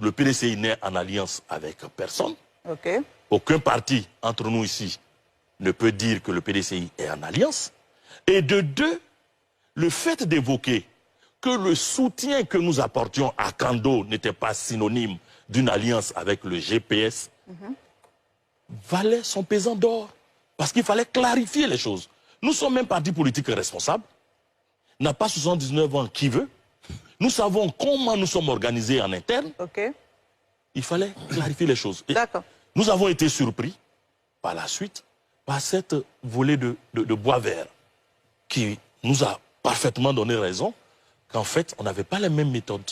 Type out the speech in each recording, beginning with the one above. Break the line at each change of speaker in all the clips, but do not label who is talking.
le PDCI n'est en alliance avec personne.
Okay.
Aucun parti entre nous ici ne peut dire que le PDCI est en alliance. Et de deux, le fait d'évoquer que le soutien que nous apportions à Kando n'était pas synonyme d'une alliance avec le GPS, valait son pesant d'or. Parce qu'il fallait clarifier les choses. Nous sommes un parti politique responsable, n'a pas 79 ans qui veut. Nous savons comment nous sommes organisés en interne.
Okay.
Il fallait clarifier les choses.
D'accord.
Nous avons été surpris par la suite par cette volée de bois vert qui nous a parfaitement donné raison qu'en fait, on n'avait pas les mêmes méthodes.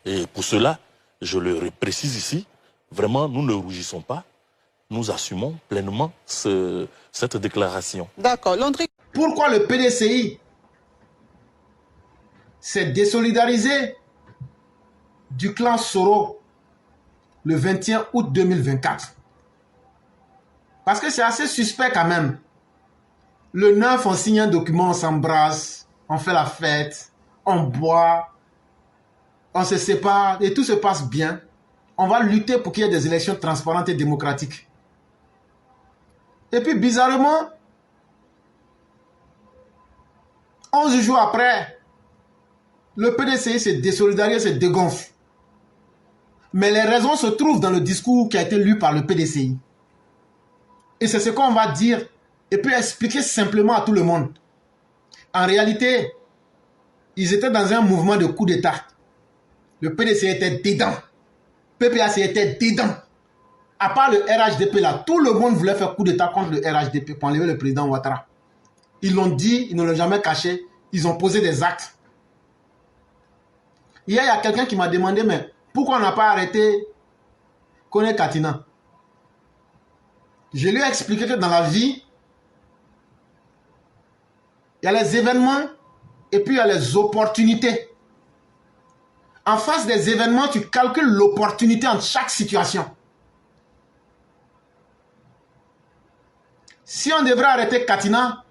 Et pour cela, je le précise ici, vraiment, nous ne rougissons pas. Nous assumons pleinement cette déclaration.
D'accord. Landry.
Pourquoi le PDCI s'est désolidarisé du clan Soro le 21 août 2024? Parce que c'est assez suspect quand même. Le 9, on signe un document, on s'embrasse, on fait la fête, on boit, on se sépare et tout se passe bien. On va lutter pour qu'il y ait des élections transparentes et démocratiques. Et puis bizarrement, 11 jours après, le PDCI s'est désolidarisé, se dégonfle. Mais les raisons se trouvent dans le discours qui a été lu par le PDCI. Et c'est ce qu'on va dire et puis expliquer simplement à tout le monde. En réalité, ils étaient dans un mouvement de coup d'État. Le PDCI était dedans. PPAC était dedans. À part le RHDP là, tout le monde voulait faire coup d'État contre le RHDP pour enlever le président Ouattara. Ils l'ont dit, ils ne l'ont jamais caché. Ils ont posé des actes. Hier, il y a quelqu'un qui m'a demandé, mais pourquoi on n'a pas arrêté Kone Katina? Je lui ai expliqué que dans la vie, il y a les événements et puis il y a les opportunités. En face des événements, tu calcules l'opportunité en chaque situation. Si on devrait arrêter Katina,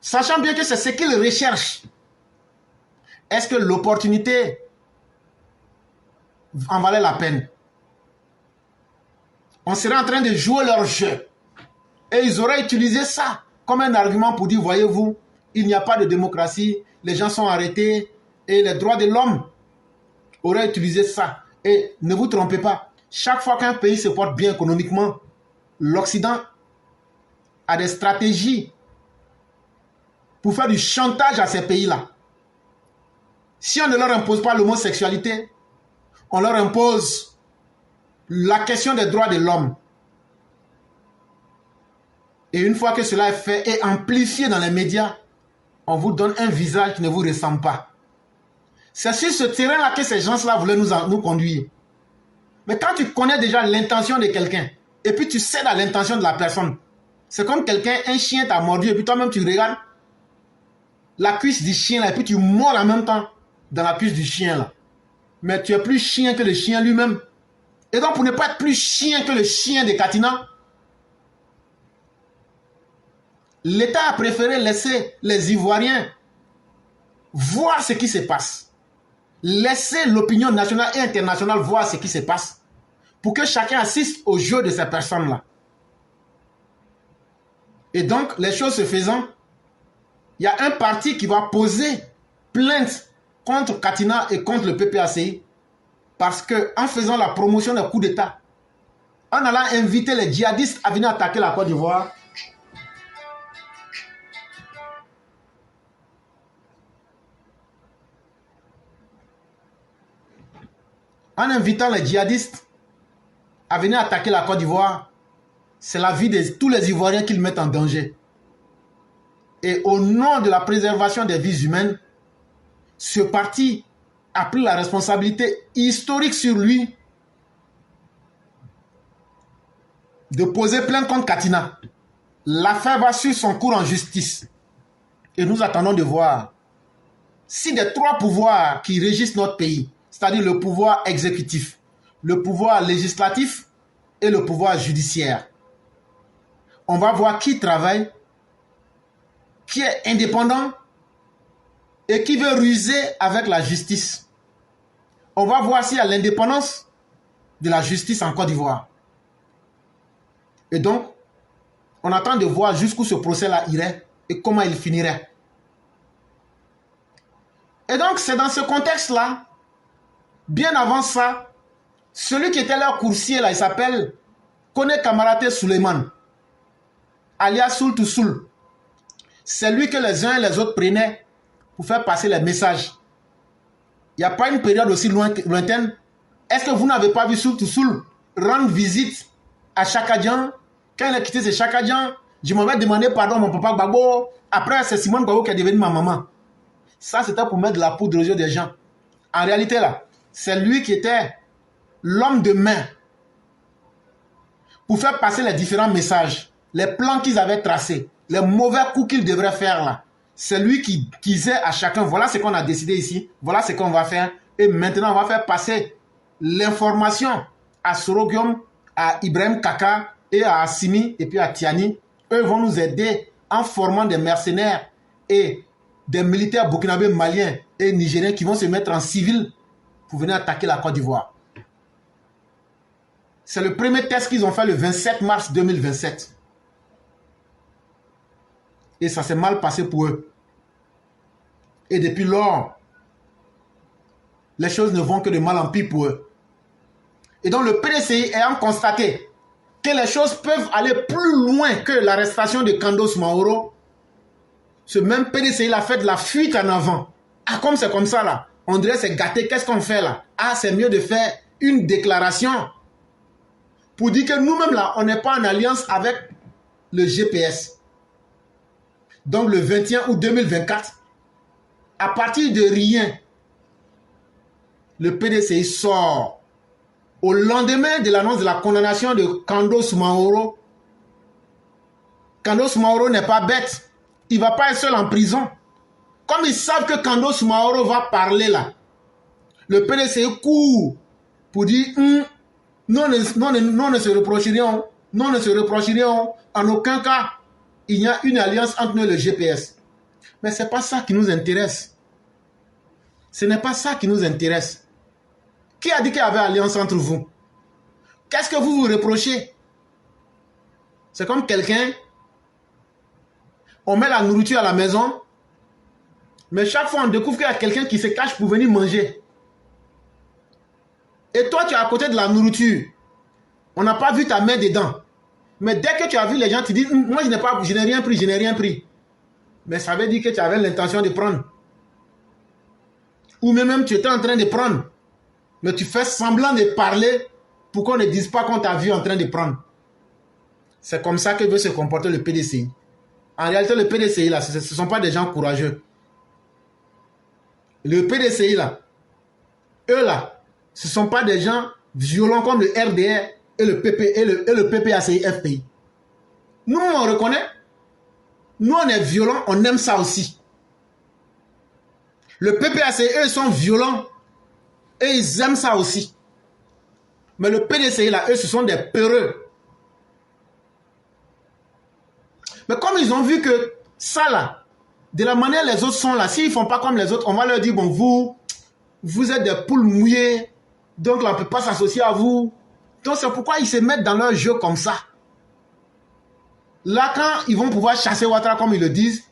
sachant bien que c'est ce qu'il recherche, est-ce que l'opportunité en valait la peine? On serait en train de jouer leur jeu. Et ils auraient utilisé ça comme un argument pour dire, voyez-vous, il n'y a pas de démocratie, les gens sont arrêtés et les droits de l'homme auraient utilisé ça. Et ne vous trompez pas, chaque fois qu'un pays se porte bien économiquement, l'Occident a des stratégies pour faire du chantage à ces pays-là. Si on ne leur impose pas l'homosexualité, on leur impose la question des droits de l'homme. Et une fois que cela est fait et amplifié dans les médias, on vous donne un visage qui ne vous ressemble pas. C'est sur ce terrain-là que ces gens-là voulaient nous conduire. Mais quand tu connais déjà l'intention de quelqu'un, et puis tu cèdes à l'intention de la personne, c'est comme quelqu'un, un chien t'a mordu, et puis toi-même tu regardes la cuisse du chien, là, et puis tu mords en même temps dans la cuisse du chien. Là. Mais tu es plus chien que le chien lui-même. Et donc pour ne pas être plus chien que le chien de Katina, l'État a préféré laisser les Ivoiriens voir ce qui se passe. Laisser l'opinion nationale et internationale voir ce qui se passe pour que chacun assiste au jeu de ces personnes-là. Et donc, les choses se faisant, il y a un parti qui va poser plainte contre Katina et contre le PPACI parce qu'en faisant la promotion d'un coup d'État, en allant inviter les djihadistes à venir attaquer la Côte d'Ivoire, en invitant les djihadistes à venir attaquer la Côte d'Ivoire, c'est la vie de tous les Ivoiriens qu'ils mettent en danger. Et au nom de la préservation des vies humaines, ce parti a pris la responsabilité historique sur lui de poser plainte contre Katina. L'affaire va suivre son cours en justice. Et nous attendons de voir si des trois pouvoirs qui régissent notre pays, c'est-à-dire le pouvoir exécutif, le pouvoir législatif et le pouvoir judiciaire, on va voir qui travaille, qui est indépendant et qui veut ruser avec la justice. On va voir s'il y a l'indépendance de la justice en Côte d'Ivoire. Et donc, on attend de voir jusqu'où ce procès-là irait et comment il finirait. Et donc, c'est dans ce contexte-là, bien avant ça, celui qui était leur coursier, là, il s'appelle Kone Kamaraté Suleiman, alias Soul to Soul. C'est lui que les uns et les autres prenaient pour faire passer les messages. Il n'y a pas une période aussi lointaine. Est-ce que vous n'avez pas vu Soul to Soul rendre visite à Chakadjan? Quand il a quitté ce Chakadjan, je m'avais demandé pardon à mon papa Gbagbo. Après, c'est Simone Gbagbo qui est devenu ma maman. Ça, c'était pour mettre de la poudre aux yeux des gens. En réalité, là, c'est lui qui était l'homme de main pour faire passer les différents messages, les plans qu'ils avaient tracés, les mauvais coups qu'ils devraient faire là. C'est lui qui disait à chacun, voilà ce qu'on a décidé ici, voilà ce qu'on va faire. Et maintenant, on va faire passer l'information à Sorogium, à Ibrahim Kaka et à Assimi et puis à Tiani. Eux vont nous aider en formant des mercenaires et des militaires burkinabés, maliens et nigériens qui vont se mettre en civil pour venir attaquer la Côte d'Ivoire. C'est le premier test qu'ils ont fait le 27 mars 2027. Et ça s'est mal passé pour eux. Et depuis lors, les choses ne vont que de mal en pis pour eux. Et donc le PDCI ayant constaté que les choses peuvent aller plus loin que l'arrestation de Kandos Maoro, ce même PDCI a fait de la fuite en avant. Ah, comme c'est comme ça là, on dirait c'est gâté, qu'est-ce qu'on fait là? Ah, c'est mieux de faire une déclaration pour dire que nous-mêmes là, on n'est pas en alliance avec le GPS. Donc le 21 août 2024, à partir de rien, le PDCI sort au lendemain de l'annonce de la condamnation de Kandos Maoro. Kandos Maoro n'est pas bête. Il ne va pas être seul en prison. Comme ils savent que Kandos Maoro va parler là, le PDCI court pour dire nous ne se reprocherions, nous ne se reprocherions en aucun cas. Il y a une alliance entre nous et le GPS. Mais ce n'est pas ça qui nous intéresse. Ce n'est pas ça qui nous intéresse. Qui a dit qu'il y avait alliance entre vous? Qu'est-ce que vous vous reprochez? C'est comme quelqu'un, on met la nourriture à la maison, mais chaque fois on découvre qu'il y a quelqu'un qui se cache pour venir manger. Et toi tu es à côté de la nourriture. On n'a pas vu ta main dedans. Mais dès que tu as vu les gens, tu dis, moi je n'ai rien pris, je n'ai rien pris. Mais ça veut dire que tu avais l'intention de prendre. Ou même tu étais en train de prendre. Mais tu fais semblant de parler pour qu'on ne dise pas qu'on t'a vu en train de prendre. C'est comme ça que veut se comporter le PDCI. En réalité, le PDCI, là, ce ne sont pas des gens courageux. Le PDCI, là, eux, là, ce ne sont pas des gens violents comme le RDR et le PPACI-FPI. Nous, on reconnaît. Nous, on est violents, on aime ça aussi. Le PPACI, eux, sont violents et ils aiment ça aussi. Mais le PDCI, là, eux, ce sont des peureux. Mais comme ils ont vu que ça, là, de la manière les autres sont là, s'ils ne font pas comme les autres, on va leur dire, bon, vous êtes des poules mouillées, donc là, on ne peut pas s'associer à vous. Donc c'est pourquoi ils se mettent dans leur jeu comme ça. Là, quand ils vont pouvoir chasser Ouattara comme ils le disent,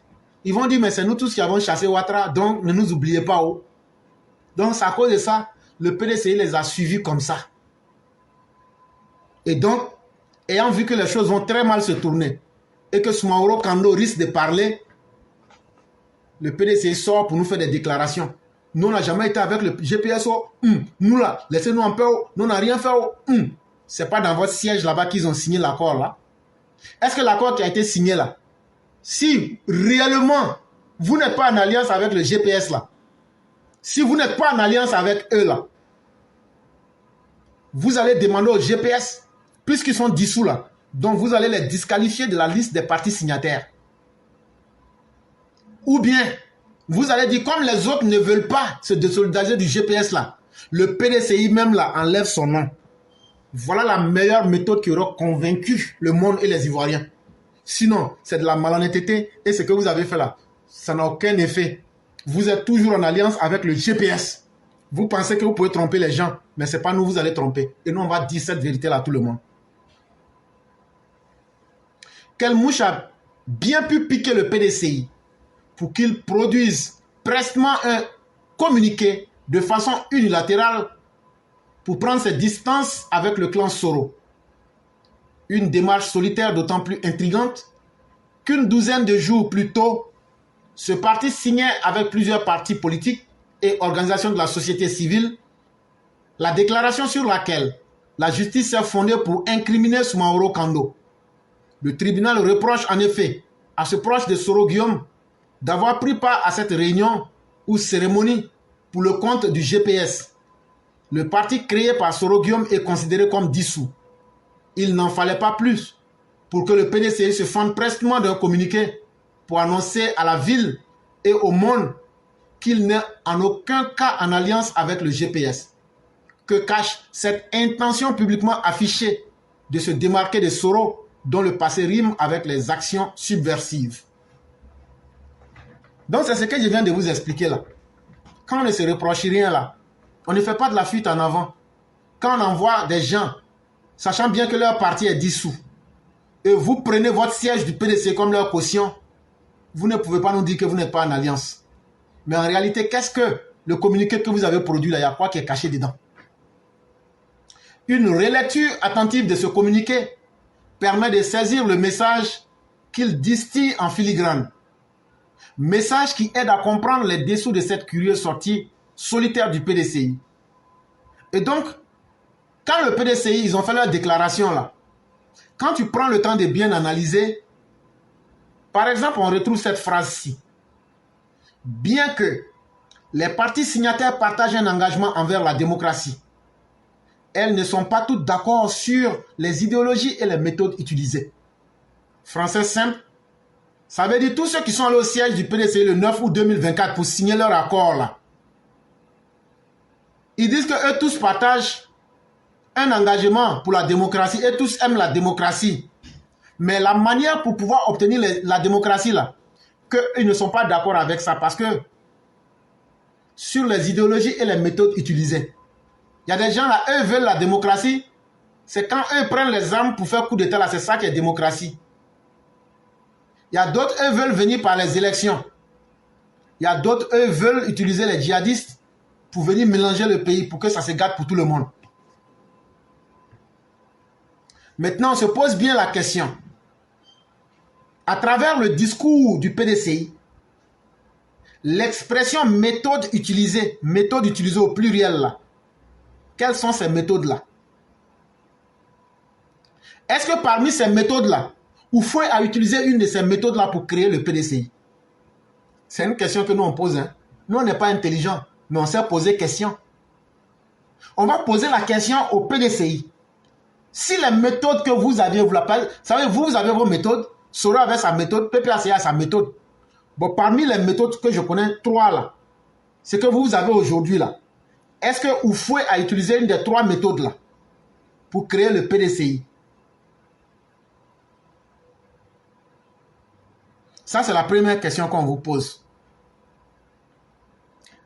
ils vont dire, mais c'est nous tous qui avons chassé Ouattara, donc ne nous oubliez pas. Oh. Donc c'est à cause de ça, le PDCI les a suivis comme ça. Et donc, ayant vu que les choses vont très mal se tourner, et que Soumaoro Kando risque de parler, le PDCI sort pour nous faire des déclarations. Nous, on n'a jamais été avec le GPSO. Nous là, laissez-nous en paix. Nous, on n'a rien fait. C'est pas dans votre siège là-bas qu'ils ont signé l'accord là. Est-ce que l'accord qui a été signé là, si réellement vous n'êtes pas en alliance avec le GPS là, si vous n'êtes pas en alliance avec eux là, vous allez demander au GPS, puisqu'ils sont dissous là, donc vous allez les disqualifier de la liste des partis signataires. Ou bien, vous allez dire, comme les autres ne veulent pas se désolidariser du GPS là, le PDCI même là enlève son nom. Voilà la meilleure méthode qui aura convaincu le monde et les Ivoiriens. Sinon, c'est de la malhonnêteté et ce que vous avez fait là, ça n'a aucun effet. Vous êtes toujours en alliance avec le GPS. Vous pensez que vous pouvez tromper les gens, mais ce n'est pas nous, vous allez tromper. Et nous, on va dire cette vérité-là à tout le monde. Quelle mouche a bien pu piquer le PDCI pour qu'il produise prestement un communiqué de façon unilatérale pour prendre ses distances avec le clan Soro. Une démarche solitaire d'autant plus intrigante qu'une douzaine de jours plus tôt, ce parti signait avec plusieurs partis politiques et organisations de la société civile la déclaration sur laquelle la justice s'est fondée pour incriminer Soumaoro Kando. Le tribunal reproche en effet à ce proche de Soro Guillaume d'avoir pris part à cette réunion ou cérémonie pour le compte du GPS. Le parti créé par Soro Guillaume est considéré comme dissous. Il n'en fallait pas plus pour que le PDCI se fende prestement d'un communiqué pour annoncer à la ville et au monde qu'il n'est en aucun cas en alliance avec le GPS. Que cache cette intention publiquement affichée de se démarquer de Soro dont le passé rime avec les actions subversives. Donc c'est ce que je viens de vous expliquer là. Quand on ne se reproche rien là, on ne fait pas de la fuite en avant. Quand on envoie des gens, sachant bien que leur parti est dissous, et vous prenez votre siège du PDC comme leur caution, vous ne pouvez pas nous dire que vous n'êtes pas en alliance. Mais en réalité, qu'est-ce que le communiqué que vous avez produit là, il y a quoi qui est caché dedans? Une relecture attentive de ce communiqué permet de saisir le message qu'il distille en filigrane. Message qui aide à comprendre les dessous de cette curieuse sortie solitaire du PDCI. Et donc, quand le PDCI, ils ont fait leur déclaration là, quand tu prends le temps de bien analyser, par exemple, on retrouve cette phrase-ci. Bien que les partis signataires partagent un engagement envers la démocratie, elles ne sont pas toutes d'accord sur les idéologies et les méthodes utilisées. Français simple, ça veut dire tous ceux qui sont allés au siège du PDCI le 9 août 2024 pour signer leur accord là. Ils disent qu'eux tous partagent un engagement pour la démocratie et tous aiment la démocratie. Mais la manière pour pouvoir obtenir la démocratie là, qu'ils ne sont pas d'accord avec ça parce que sur les idéologies et les méthodes utilisées, il y a des gens là, eux veulent la démocratie, c'est quand eux prennent les armes pour faire coup d'état là, c'est ça qui est démocratie. Il y a d'autres, eux veulent venir par les élections. Il y a d'autres, eux veulent utiliser les djihadistes pour venir mélanger le pays, pour que ça se gâte pour tout le monde. Maintenant, on se pose bien la question. À travers le discours du PDCI, l'expression méthode utilisée au pluriel là, quelles sont ces méthodes-là? Est-ce que parmi ces méthodes-là, Houphouët a utilisé une de ces méthodes-là pour créer le PDCI? C'est une question que nous on pose. Hein. Nous, on n'est pas intelligents, mais on s'est posé question. On va poser la question au PDCI. Si les méthodes que vous aviez, vous savez, vous avez vos méthodes, Soro avait sa méthode, PPACA a sa méthode. Bon, parmi les méthodes que je connais, 3 là, c'est que vous avez aujourd'hui là. Est-ce que Houphouët a utilisé une des 3 méthodes là pour créer le PDCI? Ça, c'est la première question qu'on vous pose.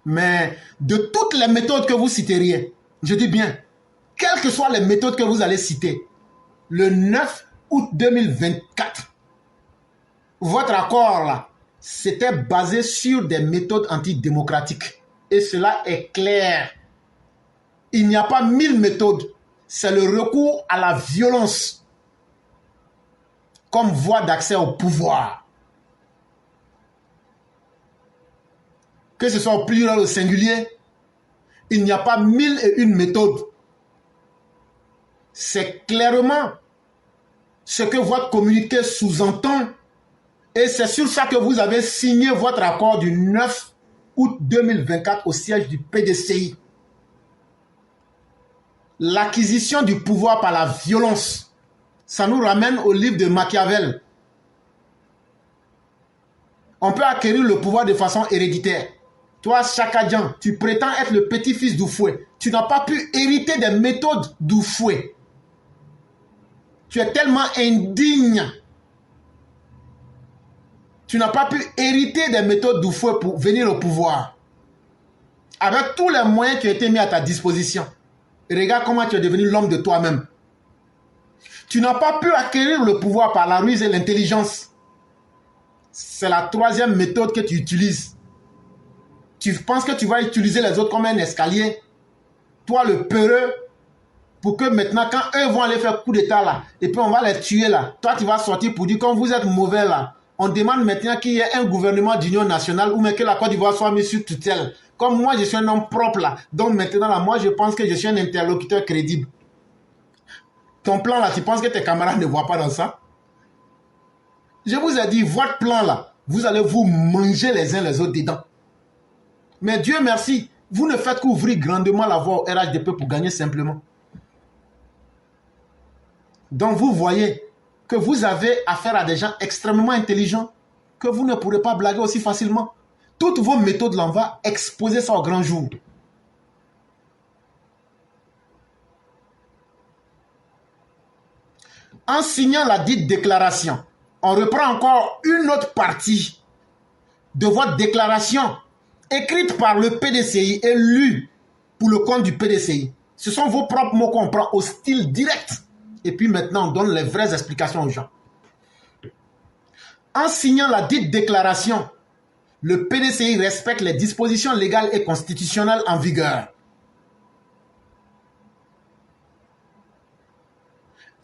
Mais de toutes les méthodes que vous citeriez, je dis bien, quelles que soient les méthodes que vous allez citer, le 9 août 2024, votre accord là, c'était basé sur des méthodes antidémocratiques. Et cela est clair. Il n'y a pas 1000 méthodes. C'est le recours à la violence comme voie d'accès au pouvoir. Que ce soit au pluriel ou au singulier, il n'y a pas 1001 méthodes. C'est clairement ce que votre communiqué sous-entend et c'est sur ça que vous avez signé votre accord du 9 août 2024 au siège du PDCI. L'acquisition du pouvoir par la violence, ça nous ramène au livre de Machiavel. On peut acquérir le pouvoir de façon héréditaire. Toi, Chakadjan, tu prétends être le petit-fils d'Houphouët. Tu n'as pas pu hériter des méthodes d'Houphouët. Tu es tellement indigne. Tu n'as pas pu hériter des méthodes d'Houphouët pour venir au pouvoir. avec tous les moyens qui ont été mis à ta disposition. Regarde comment tu es devenu l'homme de toi-même. Tu n'as pas pu acquérir le pouvoir par la ruse et l'intelligence. C'est la troisième méthode que tu utilises. Tu penses que tu vas utiliser les autres comme un escalier. Toi, le peureux, pour que maintenant, quand eux vont aller faire coup d'état là, et puis on va les tuer là, toi, tu vas sortir pour dire, comme vous êtes mauvais là, on demande maintenant qu'il y ait un gouvernement d'union nationale ou même que la Côte d'Ivoire soit mise sur tutelle. Comme moi, je suis un homme propre là. Donc maintenant là, moi, je pense que je suis un interlocuteur crédible. Ton plan là, tu penses que tes camarades ne voient pas dans ça? Je vous ai dit, votre plan là, vous allez vous manger les uns les autres dedans. Mais Dieu merci, vous ne faites qu'ouvrir grandement la voie au RHDP pour gagner simplement. Donc vous voyez que vous avez affaire à des gens extrêmement intelligents que vous ne pourrez pas blaguer aussi facilement. Toutes vos méthodes là, on va exposer ça au grand jour. En signant la dite déclaration, on reprend encore une autre partie de votre déclaration écrite par le PDCI et lue pour le compte du PDCI. Ce sont vos propres mots qu'on prend au style direct. Et puis maintenant, on donne les vraies explications aux gens. En signant la dite déclaration, le PDCI respecte les dispositions légales et constitutionnelles en vigueur.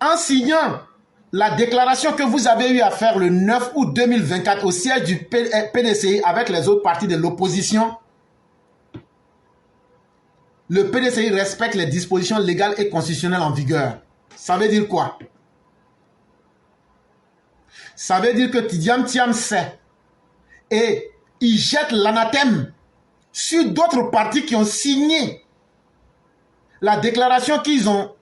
En signant la déclaration que vous avez eu à faire le 9 août 2024 au siège du PDCI avec les autres partis de l'opposition, le PDCI respecte les dispositions légales et constitutionnelles en vigueur. Ça veut dire quoi? Ça veut dire que Tidiane Thiam sait et il jette l'anathème sur d'autres partis qui ont signé la déclaration qu'ils ont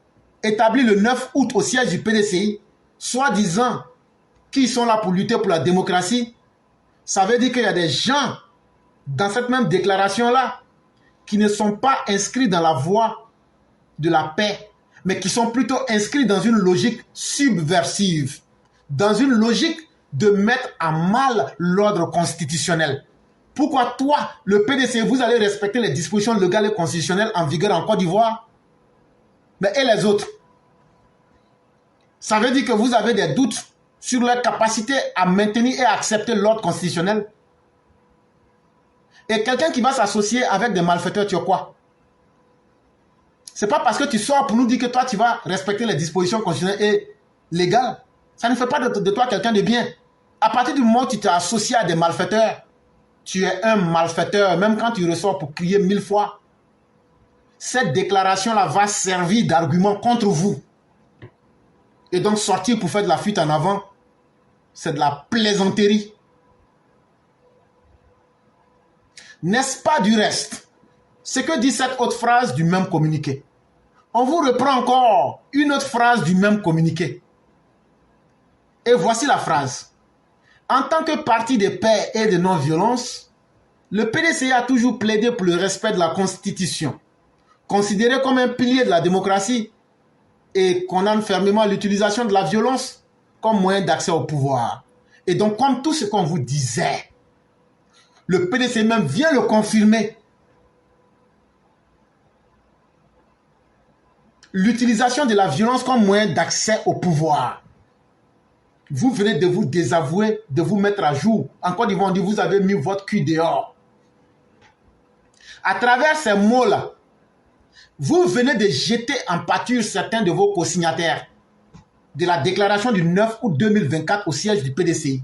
établie le 9 août au siège du PDCI, soi-disant qu'ils sont là pour lutter pour la démocratie. Ça veut dire qu'il y a des gens dans cette même déclaration-là qui ne sont pas inscrits dans la voie de la paix, mais qui sont plutôt inscrits dans une logique subversive, dans une logique de mettre à mal l'ordre constitutionnel. Pourquoi toi, le PDC, vous allez respecter les dispositions légales et constitutionnelles en vigueur en Côte d'Ivoire? Mais et les autres? Ça veut dire que vous avez des doutes sur leur capacité à maintenir et à accepter l'ordre constitutionnel? Et quelqu'un qui va s'associer avec des malfaiteurs, tu as quoi? C'est pas parce que tu sors pour nous dire que toi, tu vas respecter les dispositions constitutionnelles et légales. Ça ne fait pas de toi quelqu'un de bien. À partir du moment où tu t'es associé à des malfaiteurs, tu es un malfaiteur, même quand tu ressors pour crier 1000 fois. Cette déclaration-là va servir d'argument contre vous. Et donc sortir pour faire de la fuite en avant, c'est de la plaisanterie. N'est-ce pas du reste? Ce que dit cette autre phrase du même communiqué. On vous reprend encore une autre phrase du même communiqué. Et voici la phrase. En tant que parti de paix et de non-violence, le PDCI a toujours plaidé pour le respect de la Constitution, considéré comme un pilier de la démocratie, et condamne fermement l'utilisation de la violence comme moyen d'accès au pouvoir. Et donc, comme tout ce qu'on vous disait, le PDCI même vient le confirmer. L'utilisation de la violence comme moyen d'accès au pouvoir. Vous venez de vous désavouer, de vous mettre à jour. En Côte d'Ivoire, on dit vous avez mis votre cul dehors. À travers ces mots-là, vous venez de jeter en pâture certains de vos co-signataires de la déclaration du 9 août 2024 au siège du PDCI.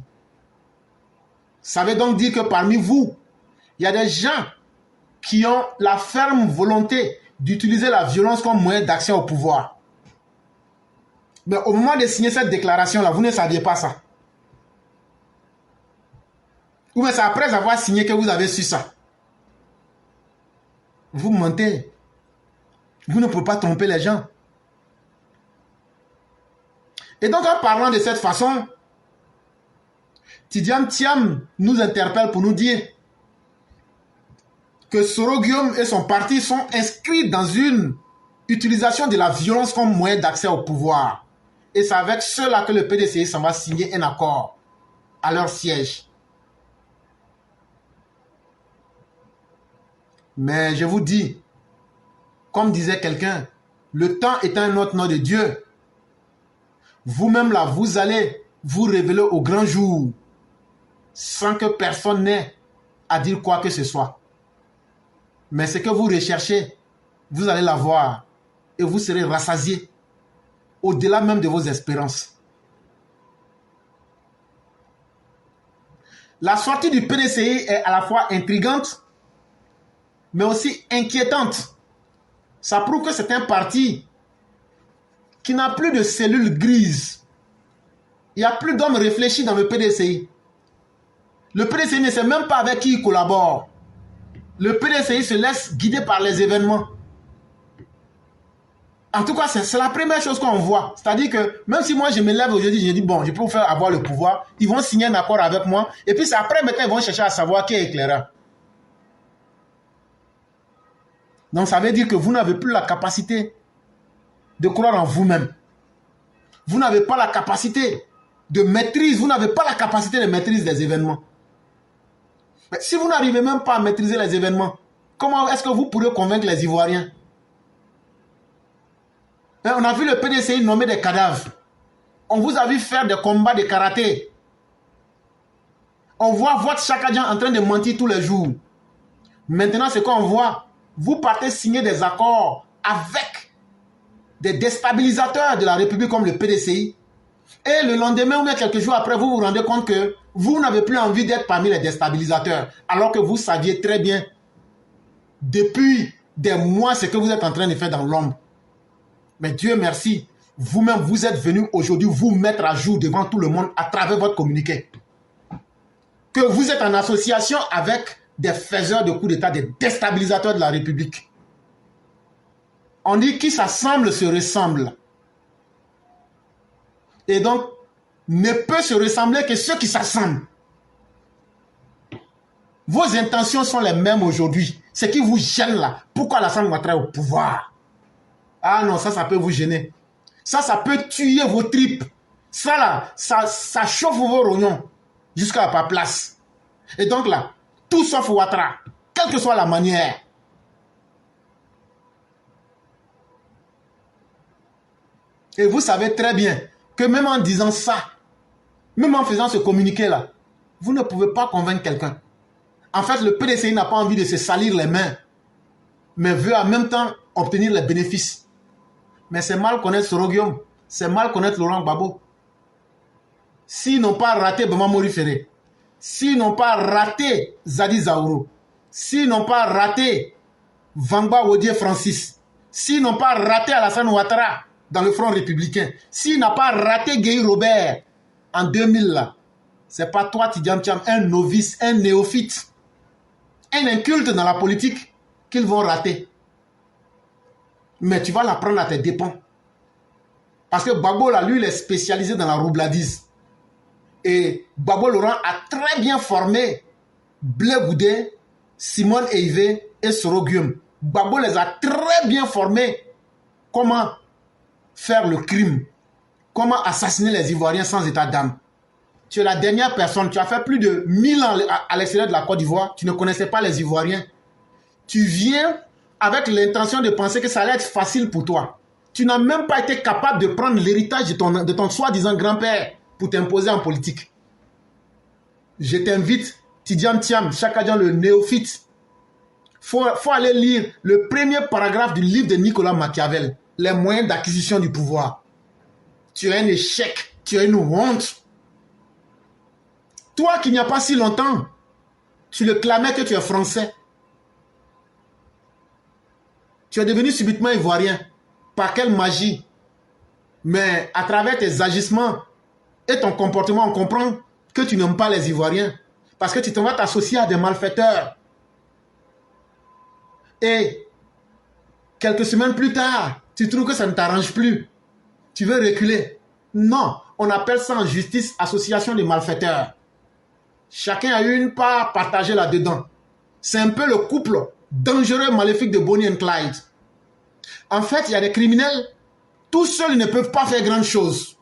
Ça veut donc dire que parmi vous, il y a des gens qui ont la ferme volonté d'utiliser la violence comme moyen d'accès au pouvoir. Mais au moment de signer cette déclaration-là, vous ne saviez pas ça. Ou bien c'est après avoir signé que vous avez su ça. Vous mentez. Vous ne pouvez pas tromper les gens. Et donc en parlant de cette façon, Tidiane Thiam nous interpelle pour nous dire que Soro Guillaume et son parti sont inscrits dans une utilisation de la violence comme moyen d'accès au pouvoir. Et c'est avec ceux-là que le PDCI s'en va signer un accord à leur siège. Mais je vous dis, comme disait quelqu'un, le temps est un autre nom de Dieu. Vous-même là, vous allez vous révéler au grand jour sans que personne n'ait à dire quoi que ce soit. Mais ce que vous recherchez, vous allez l'avoir et vous serez rassasié au-delà même de vos espérances. La sortie du PDCI est à la fois intrigante, mais aussi inquiétante. Ça prouve que c'est un parti qui n'a plus de cellules grises. Il n'y a plus d'hommes réfléchis dans le PDCI. Le PDCI ne sait même pas avec qui il collabore. Le PDCI se laisse guider par les événements. En tout cas, c'est la première chose qu'on voit. C'est-à-dire que même si moi je me lève aujourd'hui, je dis bon, je peux vous faire avoir le pouvoir, ils vont signer un accord avec moi, et puis c'est après maintenant ils vont chercher à savoir qui est éclairant. Donc ça veut dire que vous n'avez plus la capacité de croire en vous-même. Vous n'avez pas la capacité de maîtrise, vous n'avez pas la capacité de maîtrise des événements. Mais si vous n'arrivez même pas à maîtriser les événements, comment est-ce que vous pourrez convaincre les Ivoiriens? On a vu le PDCI nommer des cadavres. On vous a vu faire des combats de karaté. On voit votre Chakadjan en train de mentir tous les jours. Maintenant, ce qu'on voit, vous partez signer des accords avec des déstabilisateurs de la République comme le PDCI. Et le lendemain ou bien quelques jours après, vous vous rendez compte que vous n'avez plus envie d'être parmi les déstabilisateurs. Alors que vous saviez très bien, depuis des mois, ce que vous êtes en train de faire dans l'ombre. Mais Dieu merci, vous-même, vous êtes venu aujourd'hui vous mettre à jour devant tout le monde à travers votre communiqué. Que vous êtes en association avec des faiseurs de coups d'État, des déstabilisateurs de la République. On dit qui s'assemble se ressemble. Et donc, ne peut se ressembler que ceux qui s'assemblent. Vos intentions sont les mêmes aujourd'hui. Ce qui vous gêne là, pourquoi Alassane Ouattara est au pouvoir? Ah non, ça peut vous gêner. Ça peut tuer vos tripes. Ça là, ça chauffe vos rognons jusqu'à pas place. Et donc là, tout sauf Ouattara, quelle que soit la manière. Et vous savez très bien que même en disant ça, même en faisant ce communiqué là, vous ne pouvez pas convaincre quelqu'un. En fait, le PDCI n'a pas envie de se salir les mains, mais veut en même temps obtenir les bénéfices. Mais c'est mal connaître Soro Guillaume, c'est mal connaître Laurent Gbagbo. S'ils n'ont pas raté Bama Mori Ferré, s'ils n'ont pas raté Zadi Zaouro, s'ils n'ont pas raté Vangba Wodier Francis, s'ils n'ont pas raté Alassane Ouattara dans le Front républicain, s'ils n'ont pas raté Gueye Robert en 2000 là, c'est pas toi Tidjam Thiam, un novice, un néophyte, un inculte dans la politique qu'ils vont rater. Mais tu vas l'apprendre à tes dépens. Parce que Gbagbo, là, lui, il est spécialisé dans la roubladise. Et Gbagbo Laurent a très bien formé Blé Goudé, Simone Eivé et Soro Guillaume. Gbagbo les a très bien formés comment faire le crime, comment assassiner les Ivoiriens sans état d'âme. Tu es la dernière personne, tu as fait plus de 1000 ans à l'extérieur de la Côte d'Ivoire, tu ne connaissais pas les Ivoiriens. Tu viens avec l'intention de penser que ça allait être facile pour toi. Tu n'as même pas été capable de prendre l'héritage de ton soi-disant grand-père pour t'imposer en politique. Je t'invite, Tidjam Thiam, Chakadjan le néophyte, faut aller lire le premier paragraphe du livre de Nicolas Machiavel, Les moyens d'acquisition du pouvoir. Tu as un échec, tu as une honte. Toi qui n'y a pas si longtemps, tu le clamais que tu es français. Tu es devenu subitement ivoirien. Par quelle magie? Mais à travers tes agissements et ton comportement, on comprend que tu n'aimes pas les Ivoiriens. Parce que tu t'en vas t'associer à des malfaiteurs. Et quelques semaines plus tard, tu trouves que ça ne t'arrange plus. Tu veux reculer. Non, on appelle ça en justice association de malfaiteurs. Chacun a eu une part partagée là-dedans. C'est un peu le couple dangereux, maléfique de Bonnie and Clyde. En fait, il y a des criminels, tout seuls ils ne peuvent pas faire grand chose.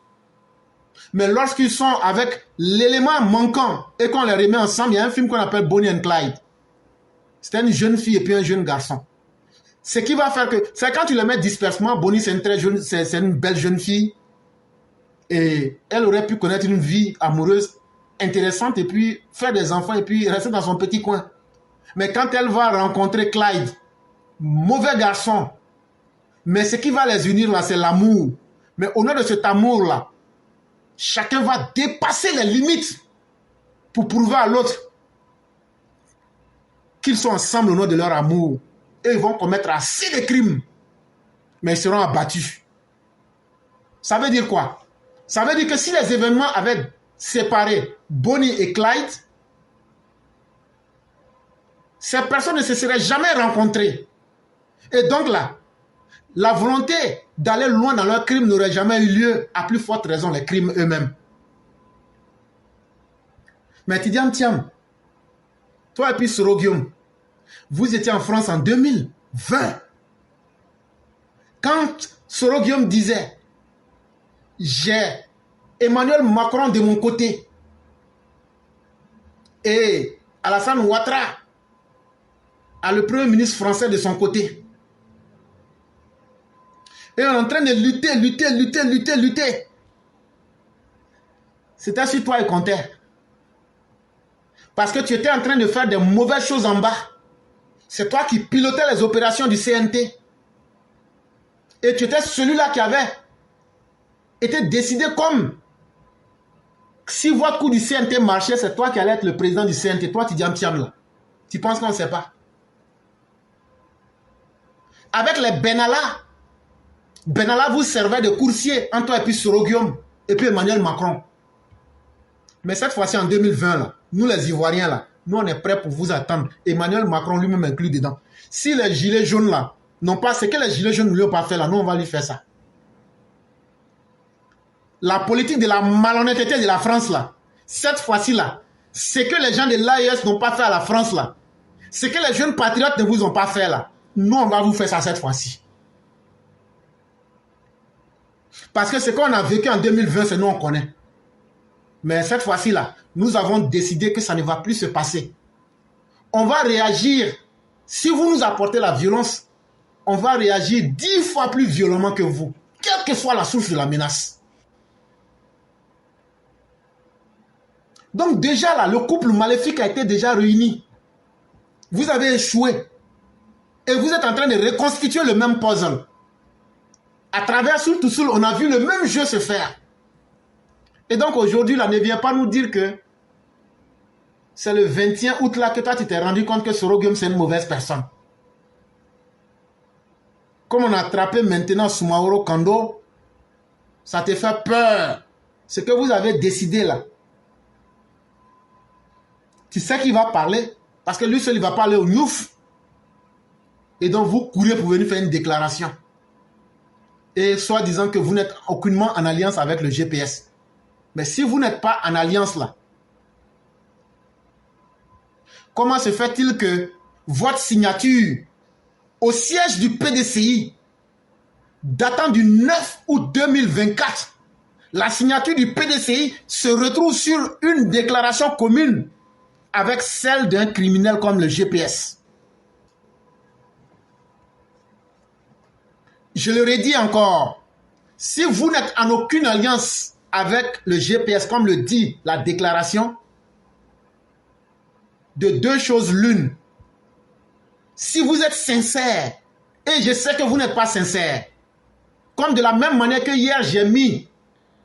Mais lorsqu'ils sont avec l'élément manquant et qu'on les remet ensemble, il y a un film qu'on appelle Bonnie and Clyde. C'était une jeune fille et puis un jeune garçon. Ce qui va faire que... C'est quand tu le mets dispersement, Bonny, c'est une belle jeune fille. Et elle aurait pu connaître une vie amoureuse intéressante et puis faire des enfants et puis rester dans son petit coin. Mais quand elle va rencontrer Clyde, mauvais garçon, mais ce qui va les unir là, c'est l'amour. Mais au nom de cet amour-là, chacun va dépasser les limites pour prouver à l'autre qu'ils sont ensemble au nom de leur amour. Et ils vont commettre assez de crimes, mais ils seront abattus. Ça veut dire quoi? Ça veut dire que si les événements avaient séparé Bonny et Clyde, ces personnes ne se seraient jamais rencontrées. Et donc là, la volonté d'aller loin dans leur crime n'aurait jamais eu lieu, à plus forte raison les crimes eux-mêmes. Mais Tidiane Thiam, toi et puis Soro Guillaume, vous étiez en France en 2020. Quand Soro Guillaume disait « J'ai Emmanuel Macron de mon côté et Alassane Ouattara a le premier ministre français de son côté. Et on est en train de lutter. C'était sur toi et comptait. Parce que tu étais en train de faire des mauvaises choses en bas. C'est toi qui pilotais les opérations du CNT. Et tu étais celui-là qui avait été décidé comme si votre coup du CNT marchait, c'est toi qui allais être le président du CNT. Toi, Tidiane Thiam là. Tu penses qu'on ne sait pas? Avec les Benalla vous servait de coursier entre toi et puis Soro Guillaume et puis Emmanuel Macron. Mais cette fois-ci en 2020 là, nous les Ivoiriens là, nous on est prêts pour vous attendre. Emmanuel Macron lui-même inclus dedans. Si les gilets jaunes là n'ont pas ce que les gilets jaunes ne lui ont pas fait là, nous on va lui faire ça. La politique de la malhonnêteté de la France là, cette fois-ci là, ce que les gens de l'AES n'ont pas fait à la France là, ce que les jeunes patriotes ne vous ont pas fait là, nous on va vous faire ça cette fois-ci. Parce que ce qu'on a vécu en 2020, c'est nous on connaît. Mais cette fois-ci là, nous avons décidé que ça ne va plus se passer. On va réagir. Si vous nous apportez la violence, on va réagir 10 fois plus violemment que vous, quelle que soit la source de la menace. Donc déjà là, le couple maléfique a été déjà réuni. Vous avez échoué. Et vous êtes en train de reconstituer le même puzzle. À travers Soul to Soul, on a vu le même jeu se faire. Et donc aujourd'hui, là, ne viens pas nous dire que c'est le 21 août là que toi, tu t'es rendu compte que Soro Guillaume, c'est une mauvaise personne. Comme on a attrapé maintenant Soumaoro Kando, ça te fait peur. Ce que vous avez décidé là. Tu sais qu'il va parler, parce que lui seul, il va parler au Niouf. Et donc, vous courez pour venir faire une déclaration. Et soit disant que vous n'êtes aucunement en alliance avec le GPS. Mais si vous n'êtes pas en alliance là, comment se fait-il que votre signature au siège du PDCI, datant du 9 août 2024, la signature du PDCI se retrouve sur une déclaration commune avec celle d'un criminel comme le GPS? Je le redis encore, si vous n'êtes en aucune alliance avec le GPS, comme le dit la déclaration, de deux choses l'une. Si vous êtes sincère, et je sais que vous n'êtes pas sincère, comme de la même manière que hier j'ai mis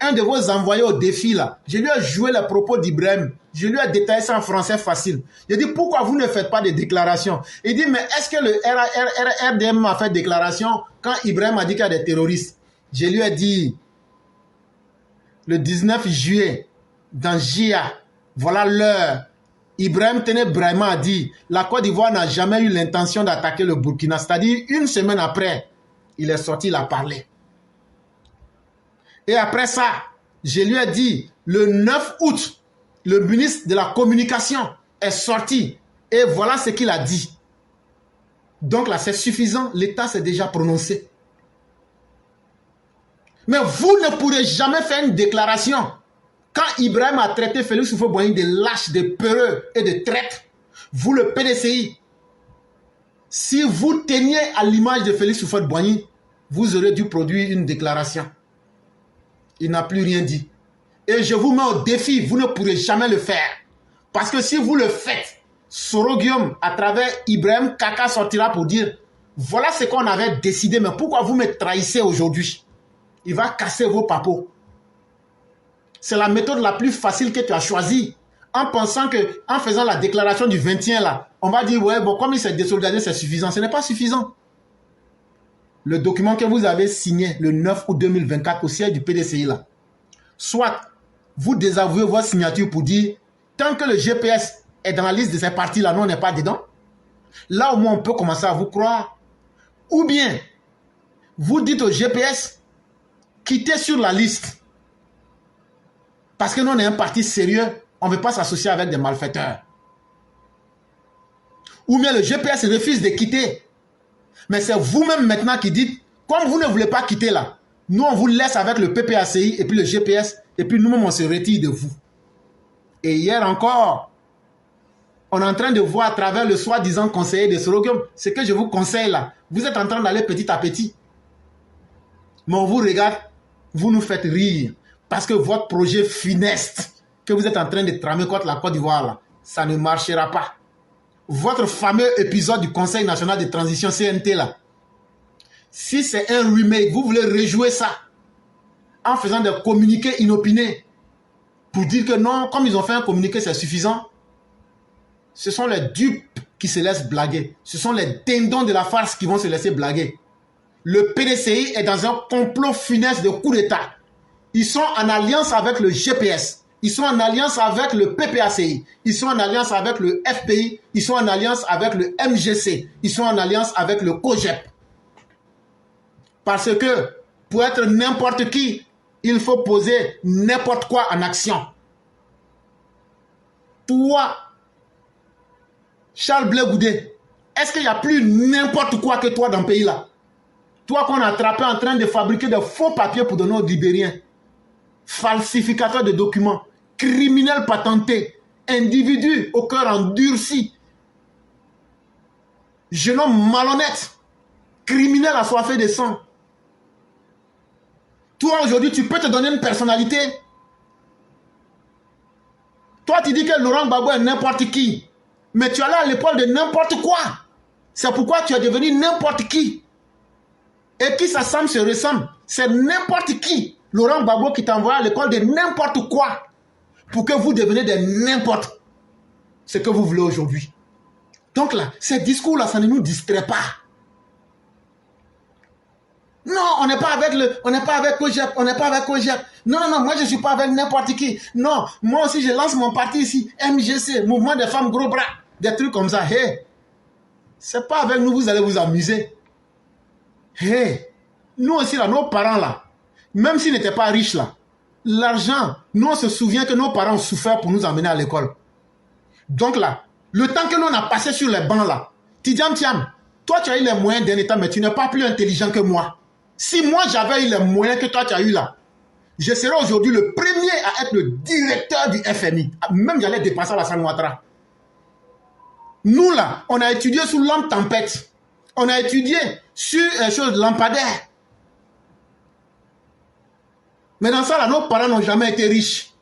un de vos envoyés au défi là, je lui ai joué les propos d'Ibrahim, je lui ai détaillé ça en français facile. Je dis pourquoi vous ne faites pas de déclaration? Il dit mais est-ce que le RDM a fait déclaration quand Ibrahim a dit qu'il y a des terroristes? Je lui ai dit le 19 juillet dans JIA, voilà l'heure. Ibrahim Téné Brahima a dit la Côte d'Ivoire n'a jamais eu l'intention d'attaquer le Burkina. C'est-à-dire une semaine après, il est sorti, il a parlé. Et après ça, je lui ai dit, le 9 août, le ministre de la Communication est sorti. Et voilà ce qu'il a dit. Donc là, c'est suffisant. L'État s'est déjà prononcé. Mais vous ne pourrez jamais faire une déclaration. Quand Ibrahim a traité Félix Houphouët-Boigny de lâche, de peureux et de traître, vous, le PDCI, Si vous teniez à l'image de Félix Houphouët-Boigny, vous aurez dû produire une déclaration. Il n'a plus rien dit. Et je vous mets au défi, vous ne pourrez jamais le faire. Parce que si vous le faites, Soro Guillaume, à travers Ibrahim Kaka, sortira pour dire, voilà ce qu'on avait décidé, mais pourquoi vous me trahissez aujourd'hui? Il va casser vos papos. C'est la méthode la plus facile que tu as choisie. En pensant que, en faisant la déclaration du 21 là, on va dire, ouais, bon, comme il s'est désolidarisé, c'est suffisant. Ce n'est pas suffisant. Le document que vous avez signé le 9 août 2024 au siège du PDCI là, soit vous désavouez votre signature pour dire, tant que le GPS est dans la liste de ces partis là, nous on n'est pas dedans. Là au moins on peut commencer à vous croire. Ou bien, vous dites au GPS, quittez sur la liste. Parce que nous on est un parti sérieux, on ne veut pas s'associer avec des malfaiteurs. Ou bien le GPS refuse de quitter. Mais c'est vous-même maintenant qui dites, comme vous ne voulez pas quitter là, nous on vous laisse avec le PPACI et puis le GPS, et puis nous-mêmes on se retire de vous. Et hier encore, on est en train de voir à travers le soi-disant conseiller de Soro Guillaume, ce que je vous conseille là, vous êtes en train d'aller petit à petit. Mais on vous regarde, vous nous faites rire, parce que votre projet funeste que vous êtes en train de tramer contre la Côte d'Ivoire là, ça ne marchera pas. Votre fameux épisode du Conseil national de transition CNT là, si c'est un remake, vous voulez rejouer ça en faisant des communiqués inopinés pour dire que non, comme ils ont fait un communiqué, c'est suffisant. Ce sont les dupes qui se laissent blaguer. Ce sont les dindons de la farce qui vont se laisser blaguer. Le PDCI est dans un complot funeste de coup d'État. Ils sont en alliance avec le GPS. Ils sont en alliance avec le PPACI. Ils sont en alliance avec le FPI. Ils sont en alliance avec le MGC. Ils sont en alliance avec le COGEP. Parce que pour être n'importe qui, il faut poser n'importe quoi en action. Toi, Charles Blé Goudé, est-ce qu'il n'y a plus n'importe quoi que toi dans le pays là? Toi qu'on a attrapé en train de fabriquer de faux papiers pour donner aux Libériens. Falsificateur de documents, criminel patenté, individu au cœur endurci, jeune homme malhonnête, criminel assoiffé de sang. Toi aujourd'hui tu peux te donner une personnalité. Toi tu dis que Laurent Gbagbo est n'importe qui, mais tu es là à l'épaule de n'importe quoi. C'est pourquoi tu es devenu n'importe qui. Et qui s'assemble se ressemble. C'est n'importe qui. Laurent Gbagbo qui t'envoie à l'école de n'importe quoi pour que vous deveniez de n'importe ce que vous voulez aujourd'hui. Donc là, ces discours-là, ça ne nous distrait pas. Non, on n'est pas avec COGEP, on n'est pas avec COGEP. Non, non, non, moi je ne suis pas avec n'importe qui. Non, moi aussi je lance mon parti ici, MGC, Mouvement des femmes gros bras, des trucs comme ça. Hey, c'est pas avec nous vous allez vous amuser. Hey, nous aussi là, nos parents là, même s'ils n'étaient pas riches là, l'argent, nous on se souvient que nos parents ont souffert pour nous emmener à l'école. Donc là, le temps que nous on a passé sur les bancs là, Tidjam Tiam, toi tu as eu les moyens d'un état mais tu n'es pas plus intelligent que moi. Si moi j'avais eu les moyens que toi tu as eu là, je serais aujourd'hui le premier à être le directeur du FMI. Même j'allais dépasser Alassane Ouattara. Nous là, on a étudié sous lampe tempête. On a étudié sur lampadaire. Mais dans ça là, nos parents n'ont jamais été riches.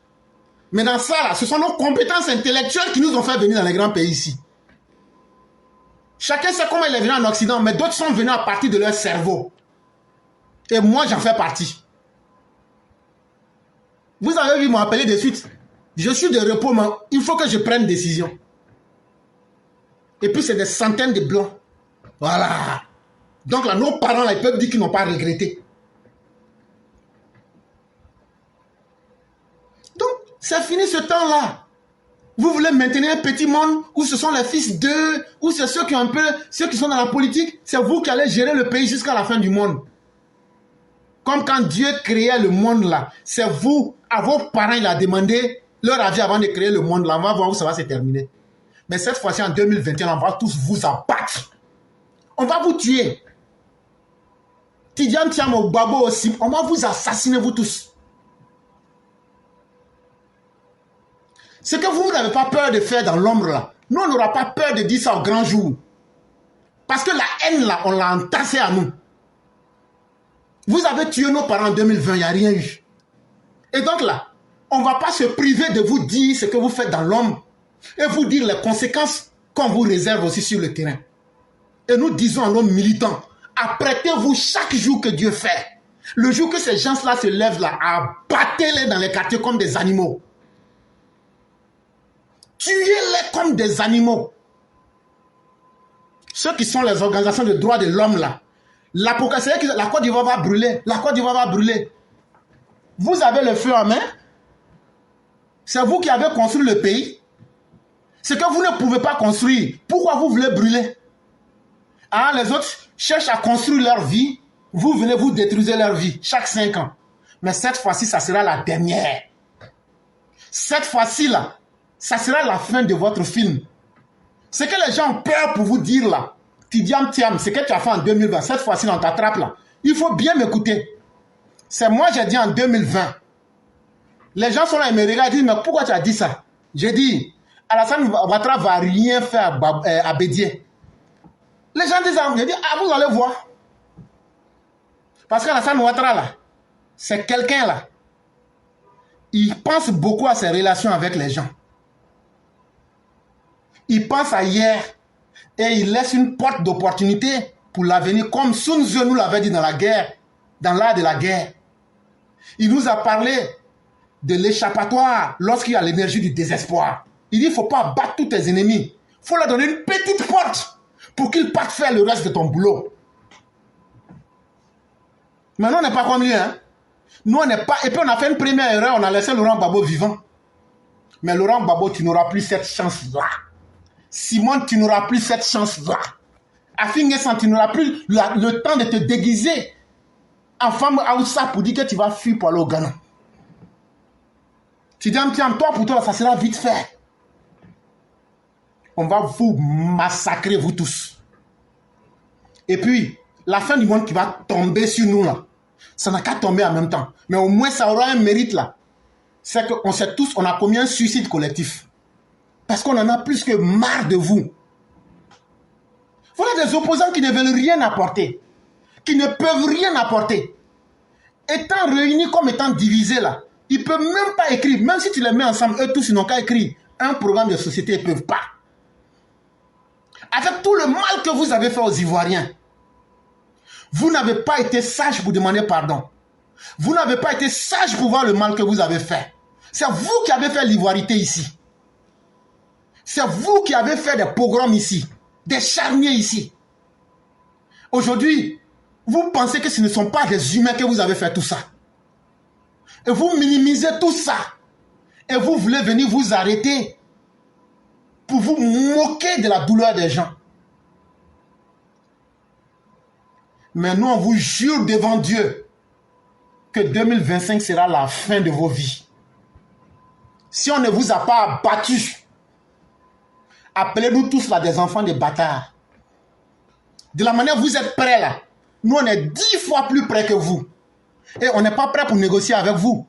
Mais dans ça là, ce sont nos compétences intellectuelles qui nous ont fait venir dans les grands pays ici. Chacun sait comment il est venu en Occident, mais d'autres sont venus à partir de leur cerveau. Et moi, j'en fais partie. Vous avez vu m'appeler de suite. Je suis de repos, mais il faut que je prenne décision. Et puis, c'est des centaines de blancs. Voilà. Donc là, nos parents, là, ils peuvent dire qu'ils n'ont pas regretté. Donc, c'est fini ce temps-là. Vous voulez maintenir un petit monde où ce sont les fils d'eux, où c'est ceux qui ont un peu, ceux qui sont dans la politique, c'est vous qui allez gérer le pays jusqu'à la fin du monde. Comme quand Dieu créait le monde là, c'est vous, à vos parents, il a demandé leur avis avant de créer le monde là. On va voir où ça va se terminer. Mais cette fois-ci, en 2021, on va tous vous abattre. On va vous tuer. Tidjam Tiam au Gbagbo aussi, on va vous assassiner vous tous. Ce que vous n'avez pas peur de faire dans l'ombre là, nous on n'aura pas peur de dire ça au grand jour. Parce que la haine, là, on l'a entassée à nous. Vous avez tué nos parents en 2020, il n'y a rien eu. Et donc là, on ne va pas se priver de vous dire ce que vous faites dans l'homme et vous dire les conséquences qu'on vous réserve aussi sur le terrain. Et nous disons à nos militants, apprêtez-vous chaque jour que Dieu fait. Le jour que ces gens-là se lèvent là, abattez-les dans les quartiers comme des animaux. Tuez-les comme des animaux. Ceux qui sont les organisations de droits de l'homme là, la Côte d'Ivoire va brûler, la Côte d'Ivoire va brûler. Vous avez le feu en main. C'est vous qui avez construit le pays. Ce que vous ne pouvez pas construire, pourquoi vous voulez brûler? Ah, les autres cherchent à construire leur vie. Vous venez vous détruire leur vie chaque 5 ans. Mais cette fois-ci, ça sera la dernière. Cette fois-ci là, ça sera la fin de votre film. Ce que les gens ont peur pour vous dire là, Tidiam Tiam, ce que tu as fait en 2020, cette fois-ci on t'attrape là. Il faut bien m'écouter. C'est moi j'ai dit en 2020. Les gens sont là et me regardent et disent, mais pourquoi tu as dit ça? J'ai dit, Alassane Ouattara va rien faire à Bédié. Les gens disent, j'ai dit, ah vous allez voir. Parce qu'Alassane Ouattara là, c'est quelqu'un là. Il pense beaucoup à ses relations avec les gens. Il pense à hier et il laisse une porte d'opportunité pour l'avenir, comme Sun Tzu nous l'avait dit dans la guerre, dans l'art de la guerre. Il nous a parlé de l'échappatoire lorsqu'il y a l'énergie du désespoir. Il dit, il ne faut pas battre tous tes ennemis. Il faut leur donner une petite porte pour qu'ils partent faire le reste de ton boulot. Mais nous, on n'est pas comme lui. Hein? Nous, on n'est pas... Et puis, on a fait une première erreur, on a laissé Laurent Gbagbo vivant. Mais Laurent Gbagbo, tu n'auras plus cette chance-là. Simone, tu n'auras plus cette chance-là. Afingesan, tu n'auras plus le temps de te déguiser en femme Aoussa pour dire que tu vas fuir pour aller au Ghana. Tu dis, tiens, toi, pour toi, ça sera vite fait. On va vous massacrer, vous tous. Et puis, la fin du monde qui va tomber sur nous, là, ça n'a qu'à tomber en même temps. Mais au moins, ça aura un mérite, là. C'est qu'on sait tous, on a commis un suicide collectif. Parce qu'on en a plus que marre de vous. Voilà des opposants qui ne veulent rien apporter. Qui ne peuvent rien apporter. Étant réunis comme étant divisés, là, ils ne peuvent même pas écrire. Même si tu les mets ensemble, eux tous, ils n'ont qu'à écrire un programme de société, ils ne peuvent pas. Avec tout le mal que vous avez fait aux Ivoiriens, vous n'avez pas été sage pour demander pardon. Vous n'avez pas été sage pour voir le mal que vous avez fait. C'est vous qui avez fait l'ivoirité ici. C'est vous qui avez fait des pogroms ici, des charniers ici. Aujourd'hui, vous pensez que ce ne sont pas des humains que vous avez fait tout ça. Et vous minimisez tout ça. Et vous voulez venir vous arrêter pour vous moquer de la douleur des gens. Mais nous, on vous jure devant Dieu que 2025 sera la fin de vos vies. Si on ne vous a pas abattu, appelez-nous tous là des enfants de bâtards. De la manière vous êtes prêts là, nous on est 10 fois plus près que vous. Et on n'est pas prêt pour négocier avec vous.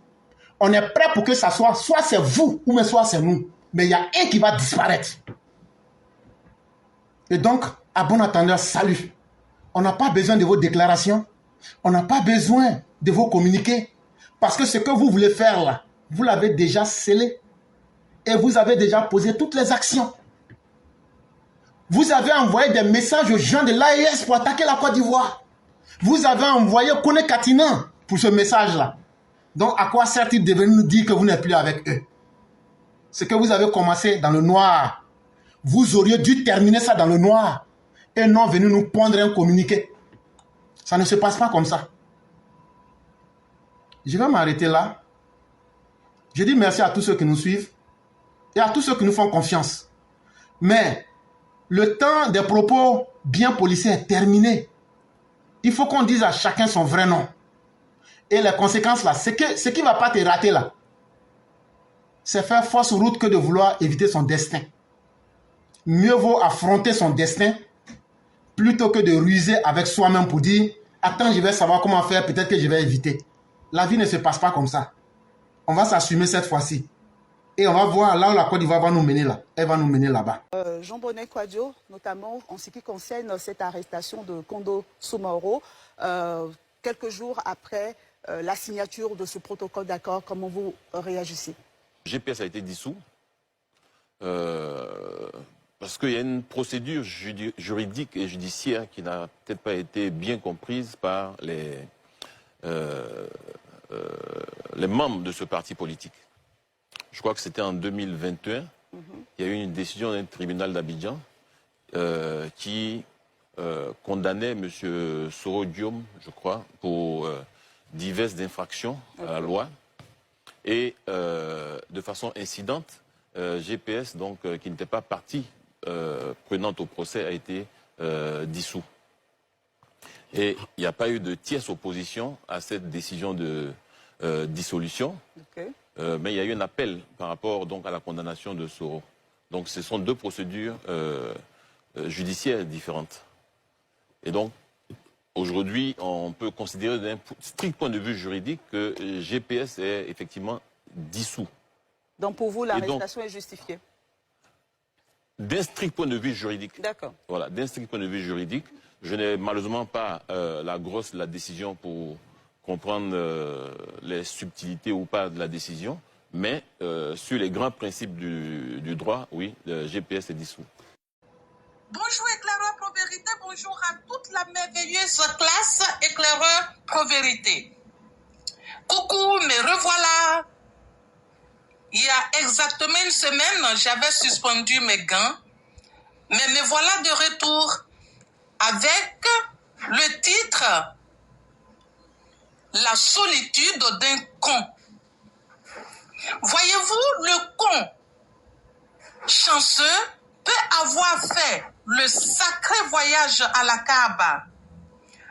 On est prêt pour que ça soit c'est vous ou soit c'est nous. Mais il y a un qui va disparaître. Et donc, à bon entendeur, salut. On n'a pas besoin de vos déclarations. On n'a pas besoin de vos communiqués. Parce que ce que vous voulez faire là, vous l'avez déjà scellé. Et vous avez déjà posé toutes les actions. Vous avez envoyé des messages aux gens de l'AES pour attaquer la Côte d'Ivoire. Vous avez envoyé Kone Katinan pour ce message-là. Donc, à quoi sert-il de venir nous dire que vous n'êtes plus avec eux? Ce que vous avez commencé dans le noir, vous auriez dû terminer ça dans le noir et non venir nous pondre un communiqué. Ça ne se passe pas comme ça. Je vais m'arrêter là. Je dis merci à tous ceux qui nous suivent et à tous ceux qui nous font confiance. Mais le temps des propos bien policiers est terminé. Il faut qu'on dise à chacun son vrai nom. Et les conséquences là, ce qui ne va pas te rater là, c'est faire fausse route que de vouloir éviter son destin. Mieux vaut affronter son destin plutôt que de ruser avec soi-même pour dire « Attends, je vais savoir comment faire, peut-être que je vais éviter. » La vie ne se passe pas comme ça. On va s'assumer cette fois-ci. Et on va voir là où la Côte d'Ivoire va nous mener là. Elle va nous mener là-bas.
Jean Bonnet Kouadio, notamment en ce qui concerne cette arrestation de Kondo Soumaoro, quelques jours après la signature de ce protocole d'accord, comment vous réagissez?
GPS a été dissous parce qu'il y a une procédure juridique et judiciaire qui n'a peut-être pas été bien comprise par les membres de ce parti politique. Je crois que c'était en 2021. Il y a eu une décision d'un tribunal d'Abidjan qui condamnait M. Soro Diom, je crois, pour diverses infractions à la loi. Et de façon incidente, GPS, donc, qui n'était pas partie prenante au procès, a été dissous. Et il n'y a pas eu de tierce opposition à cette décision de dissolution. Okay. Mais il y a eu un appel par rapport donc, à la condamnation de Soro. Donc ce sont deux procédures judiciaires différentes. Et donc, aujourd'hui, on peut considérer d'un strict point de vue juridique que GPS est effectivement dissous.
Donc pour vous, l'arrestation est justifiée?
D'un strict point de vue juridique.
D'accord.
Voilà, d'un strict point de vue juridique. Je n'ai malheureusement pas la décision pour comprendre les subtilités ou pas de la décision, mais sur les grands principes du droit, oui, le GPS est dissous.
Bonjour éclaireur Pro-Vérité, bonjour à toute la merveilleuse classe éclaireur Pro-Vérité. Coucou, me revoilà. Il y a exactement une semaine, j'avais suspendu mes gants, mais me voilà de retour avec le titre « La solitude d'un con ». Voyez-vous, le con chanceux peut avoir fait le sacré voyage à la Kaaba,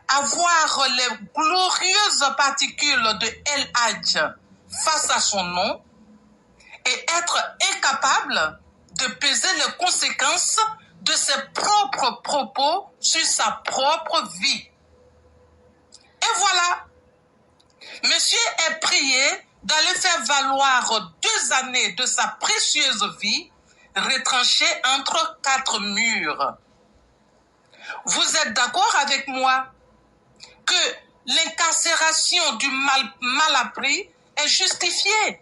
avoir les glorieuses particules de El Hadj face à son nom et être incapable de peser les conséquences de ses propres propos sur sa propre vie. Et voilà, monsieur est prié d'aller faire valoir 2 années de sa précieuse vie retranchée entre 4 murs. Vous êtes d'accord avec moi que l'incarcération du mal appris est justifiée?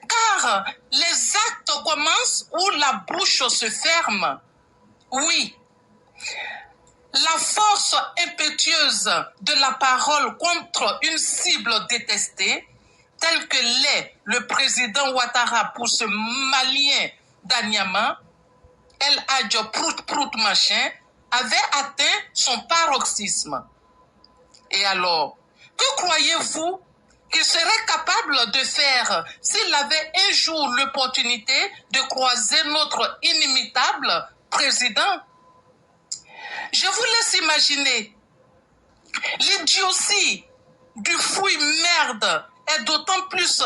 Car les actes commencent où la bouche se ferme. Oui, la force impétueuse de la parole contre une cible détestée, telle que l'est le président Ouattara pour ce Malien d'Anyama, El Hadj Prout machin, avait atteint son paroxysme. Et alors, que croyez-vous qu'il serait capable de faire s'il avait un jour l'opportunité de croiser notre inimitable président? Je vous laisse imaginer. L'idiotie du fouille merde est d'autant plus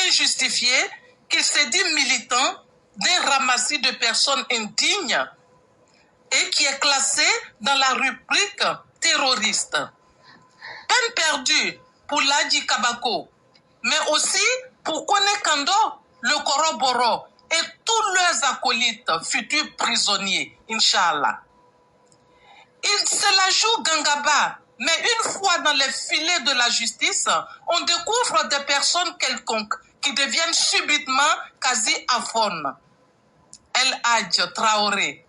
injustifiée qu'il s'est dit militant d'un ramassis de personnes indignes et qui est classé dans la rubrique terroriste. Peine perdue pour Ladji Kabako, mais aussi pour Kone Kando, le Koroboro et tous leurs acolytes futurs prisonniers, Inch'Allah. Ils se la jouent Gangaba, mais une fois dans les filets de la justice, on découvre des personnes quelconques qui deviennent subitement quasi aphones. El Hadj Traoré,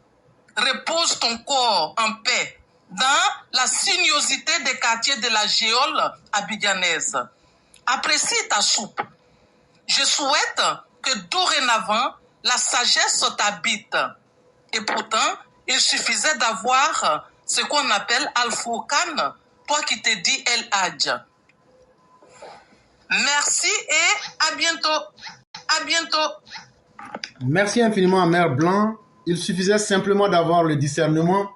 repose ton corps en paix dans la sinuosité des quartiers de la géole abidjanaise. Apprécie ta soupe. Je souhaite que dorénavant, la sagesse t'habite. Et pourtant, il suffisait d'avoir ce qu'on appelle Al-Fourkan, toi qui te dis El Hadj. Merci et à bientôt. À bientôt.
Merci infiniment à Mère Blanc. Il suffisait simplement d'avoir le discernement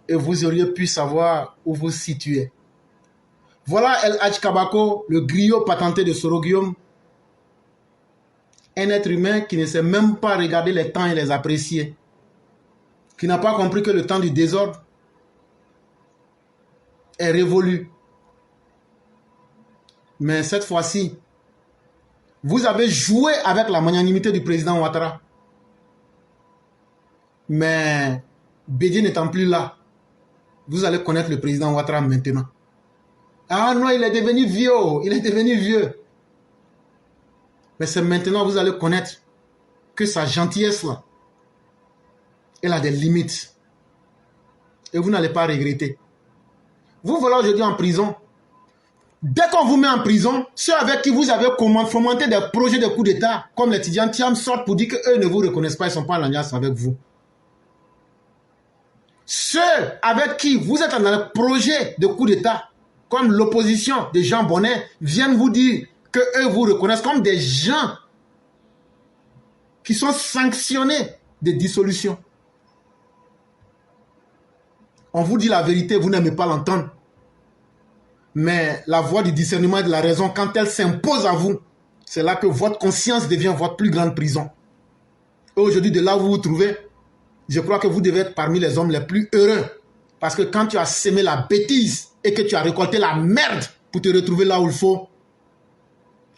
et vous auriez pu savoir où vous situez. Voilà El Hadj Kabako, le griot patenté de Soro Guillaume. Un être humain qui ne sait même pas regarder les temps et les apprécier. Qui n'a pas compris que le temps du désordre est révolu. Mais cette fois-ci, Vous avez joué avec la magnanimité du président Ouattara. Mais Bédié n'étant plus là, vous allez connaître le président Ouattara maintenant. Ah non, il est devenu vieux. Il est devenu vieux. Mais c'est maintenant que vous allez connaître que sa gentillesse là, elle a des limites. Et vous n'allez pas regretter. Vous voilà aujourd'hui en prison. Dès qu'on vous met en prison, ceux avec qui vous avez fomenté des projets de coup d'État, comme les Tidjane Thiam, sortent pour dire qu'eux ne vous reconnaissent pas, ils ne sont pas en alliance avec vous. Ceux avec qui vous êtes dans le projet de coup d'État, comme l'opposition de Jean Bonnet, viennent vous dire qu'eux vous reconnaissent comme des gens qui sont sanctionnés de dissolution. On vous dit la vérité, vous n'aimez pas l'entendre. Mais la voie du discernement et de la raison, quand elle s'impose à vous, c'est là que votre conscience devient votre plus grande prison. Et aujourd'hui, de là où vous vous trouvez, je crois que vous devez être parmi les hommes les plus heureux. Parce que quand tu as semé la bêtise et que tu as récolté la merde pour te retrouver là où il faut,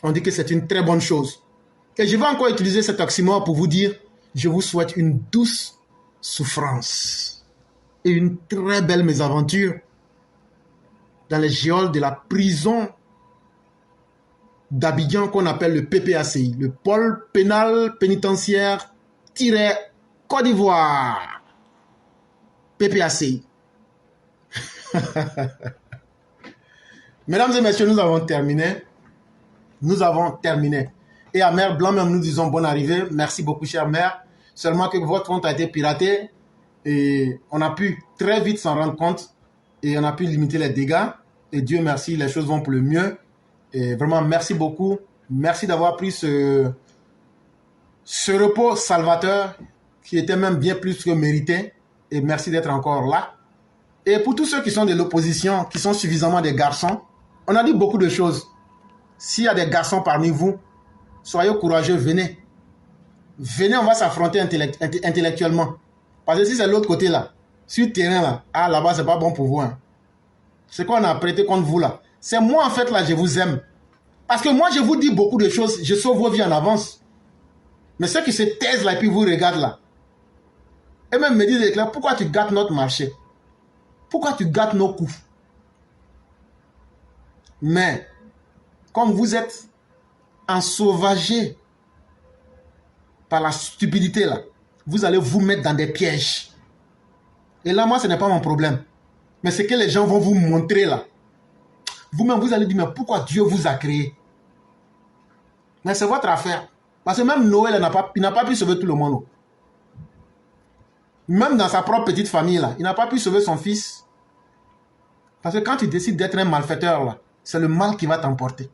on dit que c'est une très bonne chose. Et je vais encore utiliser cet oxymore pour vous dire, je vous souhaite une douce souffrance et une très belle mésaventure dans les geôles de la prison d'Abidjan qu'on appelle le PPACI, le pôle pénal pénitentiaire Côte d'Ivoire. PPACI. Mesdames et messieurs, nous avons terminé. Nous avons terminé. Et à Mère Blanc, même nous disons bonne arrivée. Merci beaucoup, chère mère. Seulement que votre compte a été piraté et on a pu très vite s'en rendre compte et on a pu limiter les dégâts. Et Dieu merci, les choses vont pour le mieux. Et vraiment, merci beaucoup. Merci d'avoir pris ce repos salvateur qui était même bien plus que mérité. Et merci d'être encore là. Et pour tous ceux qui sont de l'opposition, qui sont suffisamment des garçons, on a dit beaucoup de choses. S'il y a des garçons parmi vous, soyez courageux, venez. Venez, on va s'affronter intellectuellement. Parce que si c'est l'autre côté là, sur le terrain là, ah là-bas c'est pas bon pour vous. Hein. Ce qu'on a prêté contre vous là, c'est moi en fait là, je vous aime. Parce que moi je vous dis beaucoup de choses, je sauve vos vies en avance. Mais ceux qui se taisent là et puis vous regardent là, et même me disent, pourquoi tu gâtes notre marché? Pourquoi tu gâtes nos coups? Mais, comme vous êtes ensauvagés par la stupidité là, vous allez vous mettre dans des pièges. Et là, moi, ce n'est pas mon problème. Mais c'est que les gens vont vous montrer là. Vous-même, vous allez dire, mais pourquoi Dieu vous a créé? Mais c'est votre affaire. Parce que même Noël, il n'a pas pu sauver tout le monde. Même dans sa propre petite famille là, il n'a pas pu sauver son fils. Parce que quand tu décides d'être un malfaiteur là, c'est le mal qui va t'emporter.